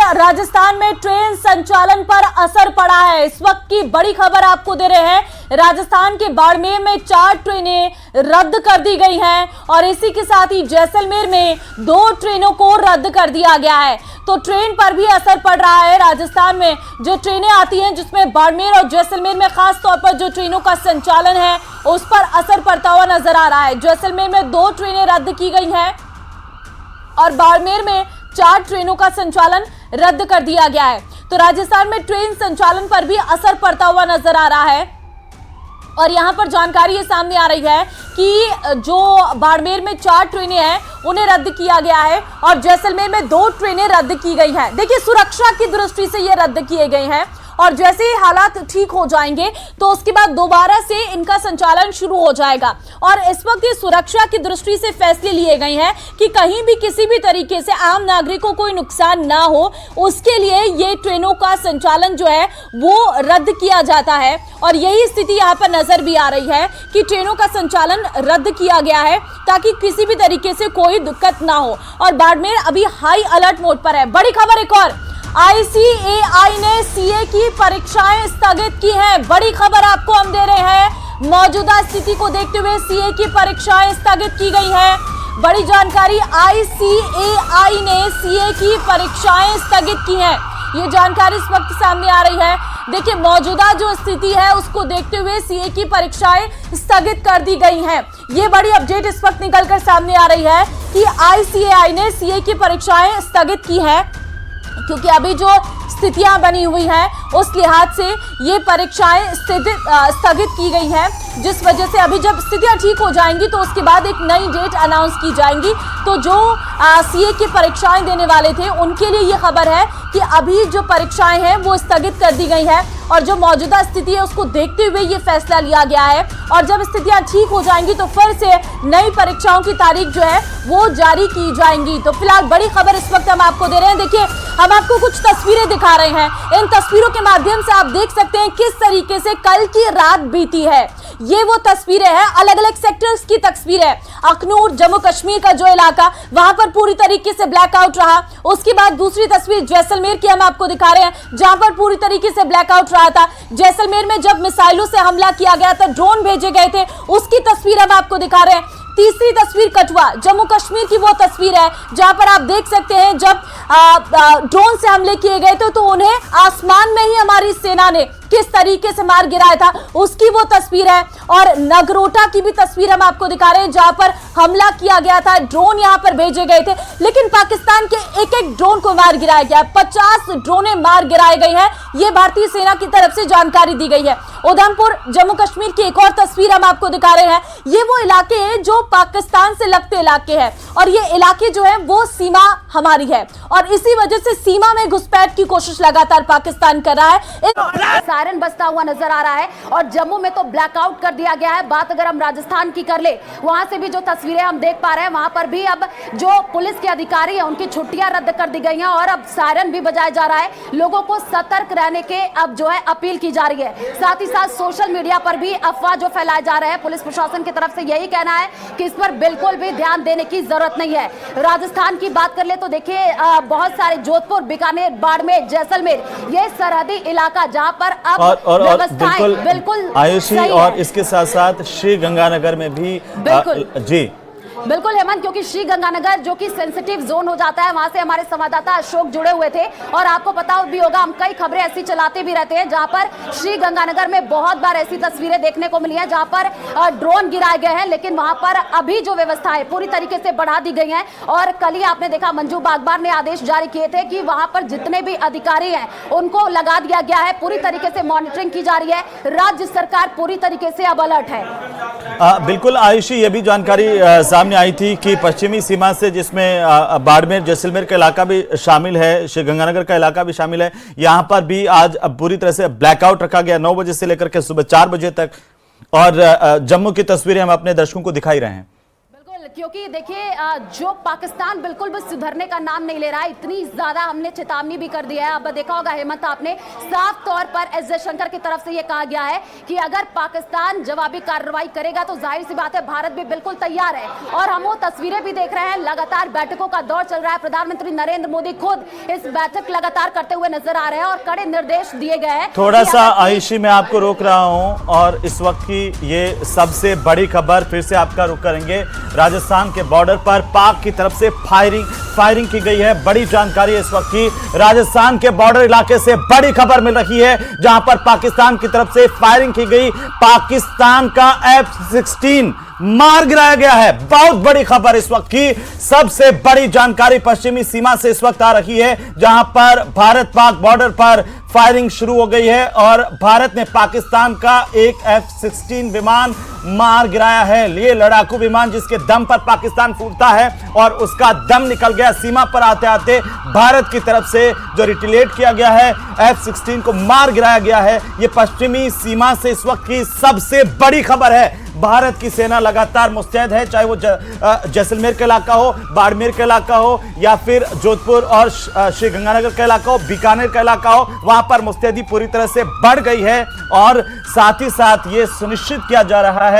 राजस्थान में ट्रेन संचालन पर असर पड़ा है। इस वक्त की बड़ी खबर आपको दे रहे हैं। राजस्थान के बाड़मेर में 4 ट्रेनें रद्द कर दी गई हैं और इसी के साथ ही जैसलमेर में 2 ट्रेनों को रद्द कर दिया गया है। तो ट्रेन पर भी असर पड़ रहा है। राजस्थान में जो ट्रेनें आती हैं, जिसमें बाड़मेर और जैसलमेर में खास तौर पर जो ट्रेनों का संचालन है उस पर असर पड़ता हुआ नजर आ रहा है। जैसलमेर में 2 ट्रेनें रद्द की गई हैं और बाड़मेर में 4 ट्रेनों का संचालन रद्द कर दिया गया है। तो राजस्थान में ट्रेन संचालन पर भी असर पड़ता हुआ नजर आ रहा है। और यहां पर जानकारी ये सामने आ रही है कि जो बाड़मेर में 4 ट्रेनें हैं उन्हें रद्द किया गया है और जैसलमेर में 2 ट्रेनें रद्द की गई हैं। देखिए, सुरक्षा की दृष्टि से ये रद्द किए गए हैं और जैसे ही हालात ठीक हो जाएंगे तो उसके बाद दोबारा से इनका संचालन शुरू हो जाएगा। और इस वक्त ये सुरक्षा की दृष्टि से फैसले लिए गए हैं कि कहीं भी किसी भी तरीके से आम नागरिकों को कोई नुकसान ना हो, उसके लिए ये ट्रेनों का संचालन जो है वो रद्द किया जाता है। और यही स्थिति यहाँ पर नजर भी आ रही है कि ट्रेनों का संचालन रद्द किया गया है ताकि किसी भी तरीके से कोई दिक्कत ना हो। और बाड़मेर अभी हाई अलर्ट मोड पर है। बड़ी खबर एक और, ICAI ने CA की परीक्षाएं स्थगित की हैं। बड़ी खबर आपको हम दे रहे हैं। मौजूदा स्थिति को देखते हुए CA की परीक्षाएं स्थगित की गई हैं। बड़ी जानकारी, ICAI ने CA की परीक्षाएं स्थगित की हैं। ये जानकारी इस वक्त सामने आ रही है। देखिए, मौजूदा जो स्थिति है उसको देखते हुए CA की परीक्षाएं स्थगित कर दी गई हैं। ये बड़ी अपडेट इस वक्त निकलकर सामने आ रही है कि ICAI ने CA की परीक्षाएं स्थगित की हैं, क्योंकि अभी जो स्थितियां बनी हुई हैं उस लिहाज से ये परीक्षाएं स्थगित की गई हैं, जिस वजह से अभी जब स्थितियां ठीक हो जाएंगी तो उसके बाद एक नई डेट अनाउंस की जाएंगी। तो जो CA की परीक्षाएं देने वाले थे उनके लिए ये खबर है कि अभी जो परीक्षाएं हैं वो स्थगित कर दी गई है और जो मौजूदा स्थिति है उसको देखते हुए ये फैसला लिया गया है। और जब स्थितियां ठीक हो जाएंगी तो फिर से नई परीक्षाओं की तारीख जो है वो जारी की जाएंगी। तो फिलहाल बड़ी खबर इस वक्त हम आपको दे रहे हैं। देखिए, हम आपको कुछ तस्वीरें दिखा रहे हैं। इन तस्वीरों के माध्यम से आप देख सकते हैं किस तरीके से कल की रात बीती है। ये वो तस्वीरें हैं, अलग अलग सेक्टर्स की तस्वीर है। अखनूर, जम्मू कश्मीर का जो इलाका, वहां पर पूरी तरीके से ब्लैकआउट रहा। उसके बाद दूसरी तस्वीर जैसलमेर की हम आपको दिखा रहे हैं, जहां पर पूरी तरीके से ब्लैकआउट रहा था। जैसलमेर में जब मिसाइलों से हमला किया गया था, ड्रोन भेजे गए थे, उसकी तस्वीर हम आपको दिखा रहे हैं। तीसरी तस्वीर कठुआ, जम्मू कश्मीर की वो तस्वीर है जहां पर आप देख सकते हैं जब ड्रोन से हमले किए गए थे तो उन्हें आसमान में ही हमारी सेना ने किस तरीके से मार गिराया था, उसकी वो तस्वीर है। और नगरोटा की भी तस्वीर हम आपको दिखा रहे हैं जहां पर हमला किया गया था, ड्रोन यहां पर भेजे गए थे, लेकिन पाकिस्तान के एक ड्रोन को मार गिराया गया। 50 ड्रोनें मार गिराए गए हैं, ये भारतीय सेना की तरफ से जानकारी दी गई है। उधमपुर, जम्मू कश्मीर की एक और तस्वीर हम आपको दिखा रहे हैं। ये वो इलाके हैं जो पाकिस्तान से लगते इलाके हैं और ये इलाके जो है वो सीमा हमारी है और इसी वजह से सीमा में घुसपैठ की कोशिश लगातार पाकिस्तान कर रहा है। सायरन बजता हुआ नजर आ रहा है और जम्मू में तो ब्लैकआउट कर दिया गया है। बात अगर हम राजस्थान की कर ले, वहां से भी जो तस्वीरें हम देख पा रहे हैं, वहां पर भी अब जो पुलिस के अधिकारी हैं उनकी छुट्टियां रद्द कर दी गई हैं और अब सायरन भी बजाया जा रहा है। लोगों को सतर्क रहने के अब जो है अपील की जा रही है। साथ ही साथ सोशल मीडिया पर भी अफवाह जो फैलाए जा रहे हैं, पुलिस प्रशासन की तरफ से यही कहना है कि इस पर बिल्कुल भी ध्यान देने की जरूरत नहीं है। राजस्थान की बात कर ले तो देखिए, बहुत सारे जोधपुर, बीकानेर, बाड़मेर, जैसलमेर, ये सरहदी इलाका जहां पर अब और बिल्कुल आयुषी, और इसके साथ साथ श्री गंगानगर में भी जी बिल्कुल हेमंत, क्योंकि श्री गंगानगर जो कि सेंसिटिव जोन हो जाता है, वहां से हमारे संवाददाता अशोक जुड़े हुए थे और आपको पता भी होगा, हम कई खबरें ऐसी चलाते भी रहते हैं जहां पर श्री गंगानगर में बहुत बार ऐसी तस्वीरें देखने को मिली हैं जहां पर ड्रोन गिराए गए हैं, लेकिन वहां पर अभी जो व्यवस्थाएं पूरी तरीके से बढ़ा दी गई हैं। और कल ही आपने देखा, मंजू बागबार ने आदेश जारी किए थे कि वहां पर जितने भी अधिकारी हैं उनको लगा दिया गया है, पूरी तरीके से मॉनिटरिंग की जा रही है। राज्य सरकार पूरी तरीके से अब अलर्ट है। बिल्कुल आयुषी, ये भी जानकारी सामने आई थी कि पश्चिमी सीमा से, जिसमें बाड़मेर, जैसलमेर का इलाका भी शामिल है, श्री गंगानगर का इलाका भी शामिल है, यहां पर भी आज पूरी तरह से ब्लैकआउट रखा गया 9 बजे से लेकर के सुबह 4 बजे तक। और जम्मू की तस्वीरें हम अपने दर्शकों को दिखाई रहे हैं। क्योंकि देखिए जो पाकिस्तान बिल्कुल भी सुधरने का नाम नहीं ले रहा है, इतनी ज्यादा हमने चेतावनी भी कर दिया है। अब देखा होगा हेमंत आपने, साफ तौर पर एस जयशंकर की तरफ से यह कहा गया है कि अगर पाकिस्तान जवाबी कार्रवाई करेगा तो जाहिर सी बात है भारत भी बिल्कुल तैयार है। और हम वो तस्वीरें भी देख रहे हैं, लगातार बैठकों का दौर चल रहा है। प्रधानमंत्री नरेंद्र मोदी खुद इस बैठक लगातार करते हुए नजर आ रहे हैं और कड़े निर्देश दिए गए हैं। थोड़ा सा आयुषी मैं आपको रोक रहा हूं और इस वक्त की ये सबसे बड़ी खबर फिर से आपका रुख करेंगे। राजस्थान के बॉर्डर पर पाक की तरफ से फायरिंग की गई है। बड़ी जानकारी इस वक्त की राजस्थान के बॉर्डर इलाके से बड़ी खबर मिल रही है, जहां पर पाकिस्तान की तरफ से फायरिंग की गई। पाकिस्तान का F-16 मार गिराया गया है। बहुत बड़ी खबर इस वक्त की, सबसे बड़ी जानकारी पश्चिमी सीमा से इस वक्त आ रही है, जहां पर भारत पाक बॉर्डर पर फायरिंग शुरू हो गई है और भारत ने पाकिस्तान का एक F-16 विमान मार गिराया है। ये लड़ाकू विमान जिसके दम पर पाकिस्तान फूटता है और उसका दम निकल गया। सीमा पर आते आते भारत की तरफ से जो रिटेलिएट किया गया है, F-16 को मार गिराया गया है। ये पश्चिमी सीमा से इस वक्त की सबसे बड़ी खबर है। भारत की सेना लगातार मुस्तैद है, चाहे वो जैसलमेर का इलाका हो, बाड़मेर का इलाका हो या फिर जोधपुर और श्रीगंगानगर का इलाका हो, बीकानेर का इलाका हो, वहां पर मुस्तैदी पूरी तरह से बढ़ गई है। और साथ ही साथ ये सुनिश्चित किया जा रहा है